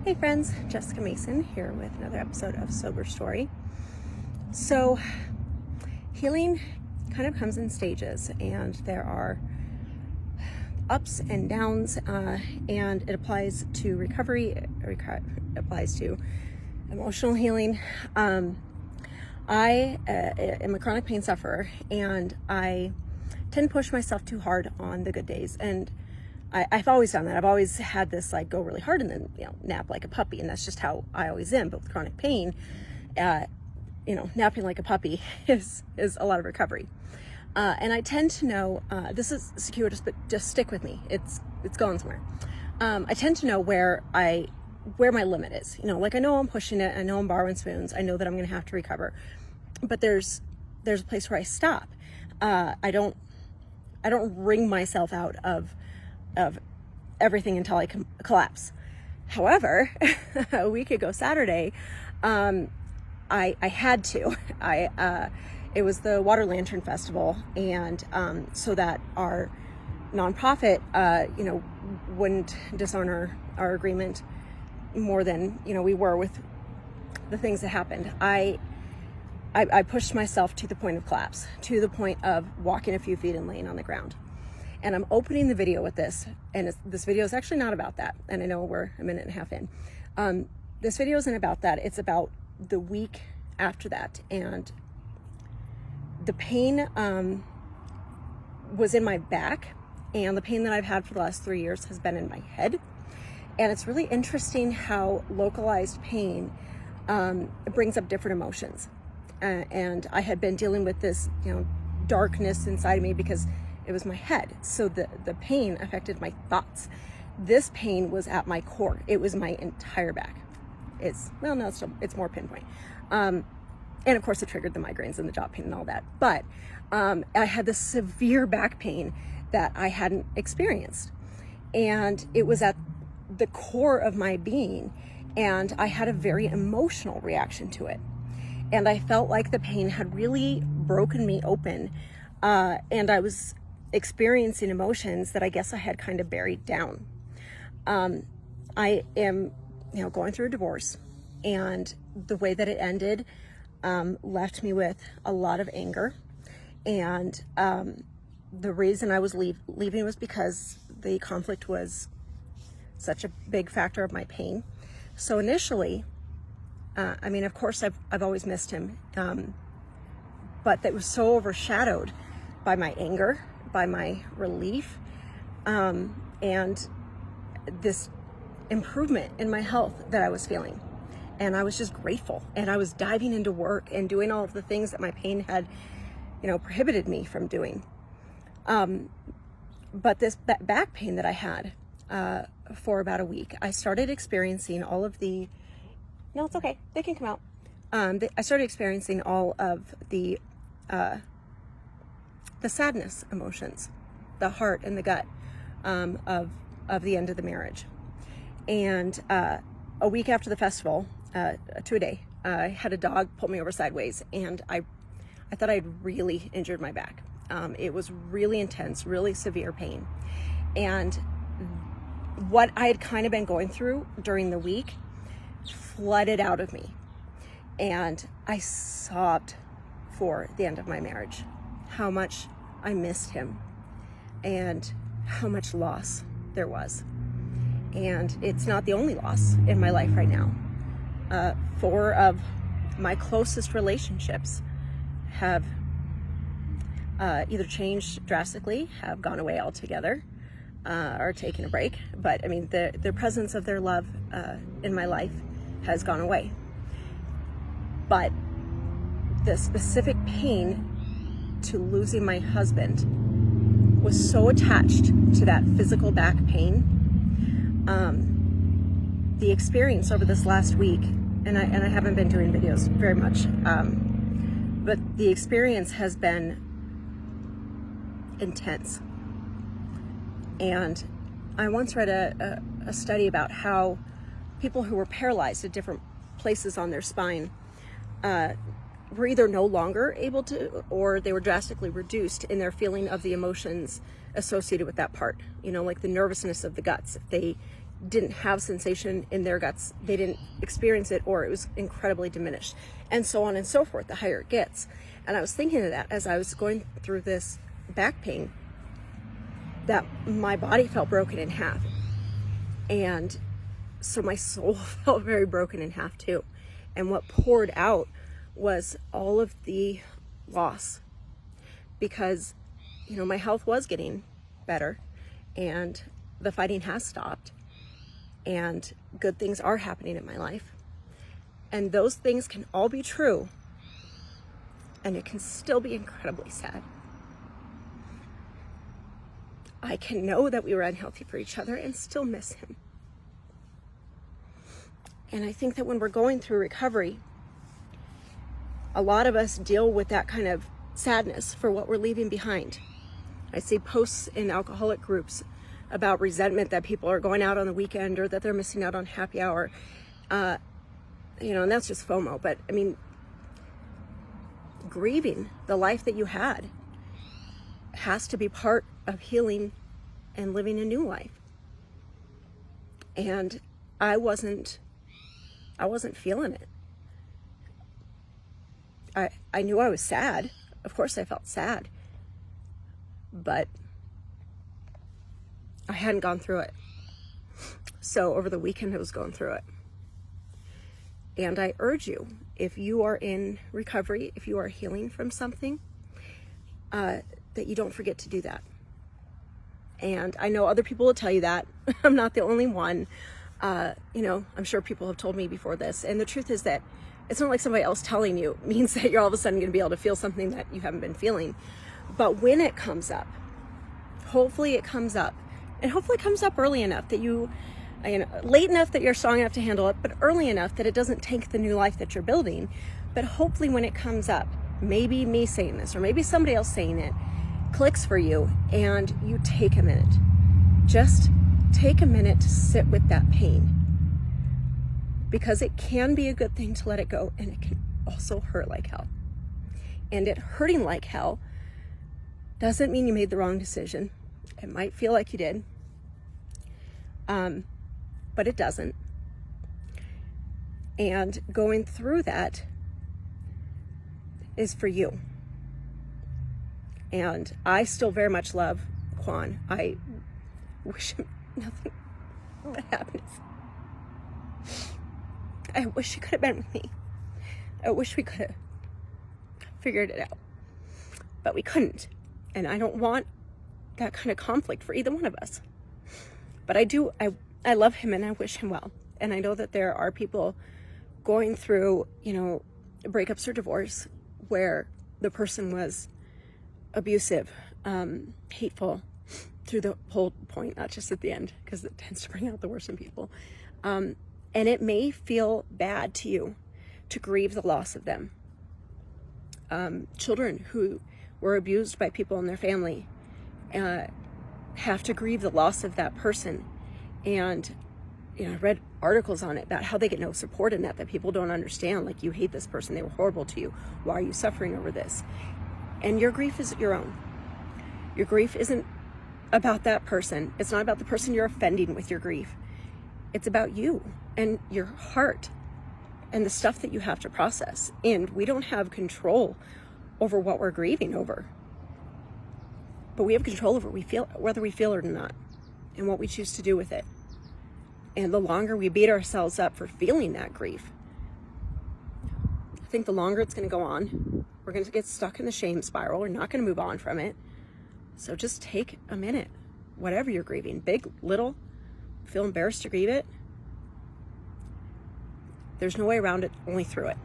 Hey friends, Jessica Mason here with another episode of Sober Story. So healing kind of comes in stages, and there are ups and downs, and it applies to recovery, it applies to emotional healing. I am a chronic pain sufferer, and I tend to push myself too hard on the good days, and I've always done that. I've always had this like go really hard and then nap like a puppy, and that's just how I always am. But with chronic pain, napping like a puppy is a lot of recovery. And I tend to know this is circuitous, but just stick with me. It's going somewhere. I tend to know where my limit is. Like I know I'm pushing it. I know I'm borrowing spoons. I know that I'm going to have to recover. But there's a place where I stop. I don't wring myself out of everything until I collapse. However, a week ago Saturday, I had to. It was the Water Lantern Festival, and so that our nonprofit, wouldn't dishonor our agreement more than we were with the things that happened. I pushed myself to the point of collapse, to the point of walking a few feet and laying on the ground. And I'm opening the video with this, and this video is actually not about that. And I know we're a minute and a half in. This video isn't about that. It's about the week after that. And the pain was in my back, and the pain that I've had for the last 3 years has been in my head. And it's really interesting how localized pain brings up different emotions. And I had been dealing with this, darkness inside of me because it was my head. So the pain affected my thoughts. This pain was at my core. It was my entire back. It's more pinpoint. And of course it triggered the migraines and the jaw pain and all that. But I had this severe back pain that I hadn't experienced. And it was at the core of my being. And I had a very emotional reaction to it. And I felt like the pain had really broken me open. And I was experiencing emotions that I guess I had kind of buried down. I am, going through a divorce, and the way that it ended left me with a lot of anger. And the reason I was leaving was because the conflict was such a big factor of my pain. So initially, of course I've always missed him, but that was so overshadowed by my anger, by my relief, and this improvement in my health that I was feeling. And I was just grateful, and I was diving into work and doing all of the things that my pain had, prohibited me from doing. But this back pain that I had for about a week, I started experiencing all of the, no, it's okay, they can come out. I started experiencing all of the sadness emotions, the heart and the gut of the end of the marriage. And a week after the festival, to a day, I had a dog pull me over sideways, and I thought I'd really injured my back. It was really intense, really severe pain. And what I had kind of been going through during the week flooded out of me. And I sobbed for the end of my marriage. How much I missed him and how much loss there was. And it's not the only loss in my life right now. 4 of my closest relationships have either changed drastically, have gone away altogether, or taken a break. But the presence of their love in my life has gone away. But the specific pain to losing my husband was so attached to that physical back pain. The experience over this last week, and I haven't been doing videos very much, but the experience has been intense. And I once read a study about how people who were paralyzed at different places on their spine were either no longer able to, or they were drastically reduced in their feeling of the emotions associated with that part. Like the nervousness of the guts. If they didn't have sensation in their guts, they didn't experience it, or it was incredibly diminished, and so on and so forth, the higher it gets. And I was thinking of that as I was going through this back pain, that my body felt broken in half. And so my soul felt very broken in half too. And what poured out was all of the loss, because, you know, my health was getting better and the fighting has stopped and good things are happening in my life. And those things can all be true, and it can still be incredibly sad. I can know that we were unhealthy for each other and still miss him. And I think that when we're going through recovery, a lot of us deal with that kind of sadness for what we're leaving behind. I see posts in alcoholic groups about resentment that people are going out on the weekend, or that they're missing out on happy hour. You know, and that's just FOMO. But I mean, grieving the life that you had has to be part of healing and living a new life. And I wasn't feeling it. I knew I was sad. Of course I felt sad. But I hadn't gone through it. So over the weekend I was going through it. And I urge you, if you are in recovery, if you are healing from something, that you don't forget to do that. And I know other people will tell you that. I'm not the only one. You know, I'm sure people have told me before this. And the truth is that it's not like somebody else telling you means that you're all of a sudden going to be able to feel something that you haven't been feeling. But when it comes up, hopefully it comes up. And hopefully it comes up early enough that you know, late enough that you're strong enough to handle it, but early enough that it doesn't tank the new life that you're building. But hopefully when it comes up, maybe me saying this, or maybe somebody else saying it, clicks for you, and you take a minute. Just take a minute to sit with that pain. Because it can be a good thing to let it go, and it can also hurt like hell. And it hurting like hell doesn't mean you made the wrong decision. It might feel like you did. But it doesn't. And going through that is for you. And I still very much love Quan. I wish him nothing but happiness. I wish he could have been with me. I wish we could have figured it out. But we couldn't. And I don't want that kind of conflict for either one of us. But I love him and I wish him well. And I know that there are people going through, you know, breakups or divorce where the person was abusive, hateful through the whole point, not just at the end, because it tends to bring out the worst in people. And it may feel bad to you to grieve the loss of them. Children who were abused by people in their family have to grieve the loss of that person. And, you know, I read articles on it about how they get no support in that people don't understand. Like, you hate this person, they were horrible to you. Why are you suffering over this? And your grief is your own. Your grief isn't about that person. It's not about the person you're offending with your grief. It's about you and your heart and the stuff that you have to process. And we don't have control over what we're grieving over. But we have control over whether we feel it or not, and what we choose to do with it. And the longer we beat ourselves up for feeling that grief, I think the longer it's going to go on. We're going to get stuck in the shame spiral. We're not going to move on from it. So just take a minute, whatever you're grieving, big, little, feel embarrassed to grieve it. There's no way around it, only through it.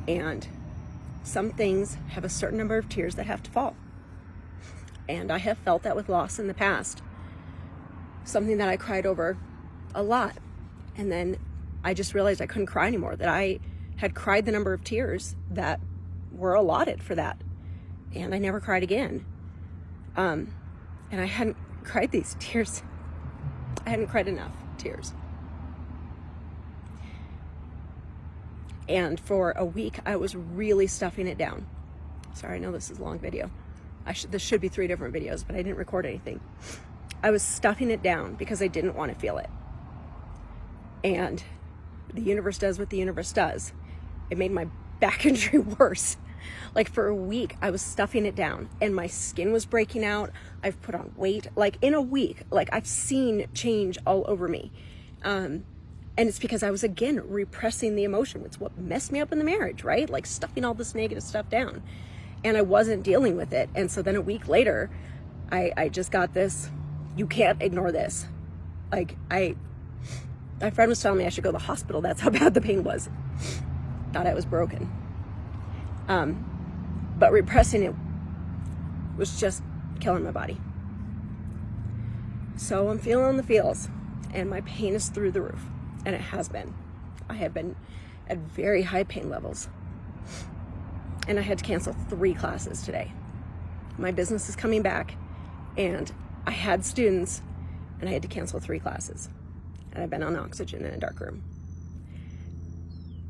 And some things have a certain number of tears that have to fall. And I have felt that with loss in the past. Something that I cried over a lot. And then I just realized I couldn't cry anymore, that I had cried the number of tears that were allotted for that. And I never cried again. And I hadn't cried these tears. I hadn't cried enough tears. And for a week, I was really stuffing it down. Sorry, I know this is a long video. This should be 3 different videos, but I didn't record anything. I was stuffing it down because I didn't want to feel it. And the universe does what the universe does. It made my back injury worse. Like for a week, I was stuffing it down and my skin was breaking out. I've put on weight, like in a week, like I've seen change all over me. And it's because I was, again, repressing the emotion. It's what messed me up in the marriage, right? Like stuffing all this negative stuff down. And I wasn't dealing with it. And so then a week later, I just got this, you can't ignore this. Like my friend was telling me I should go to the hospital. That's how bad the pain was. Thought I was broken. But repressing it was just killing my body. So I'm feeling the feels, and my pain is through the roof, and it has been. I have been at very high pain levels, and I had to cancel 3 classes today. My business is coming back, and I had students, and I had to cancel 3 classes, and I've been on oxygen in a dark room.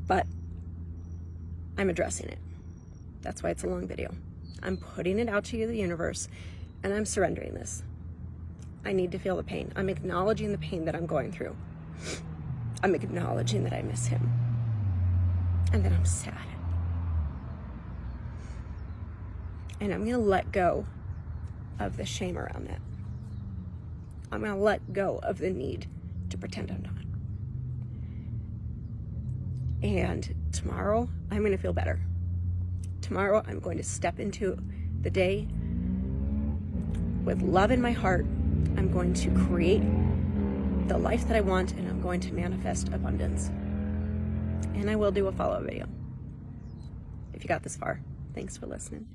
But I'm addressing it. That's why it's a long video. I'm putting it out to the universe, and I'm surrendering this. I need to feel the pain. I'm acknowledging the pain that I'm going through. I'm acknowledging that I miss him, and that I'm sad. And I'm gonna let go of the shame around that. I'm gonna let go of the need to pretend I'm not. And tomorrow, I'm gonna feel better. Tomorrow, I'm going to step into the day with love in my heart. I'm going to create the life that I want, and I'm going to manifest abundance. And I will do a follow-up video. If you got this far, thanks for listening.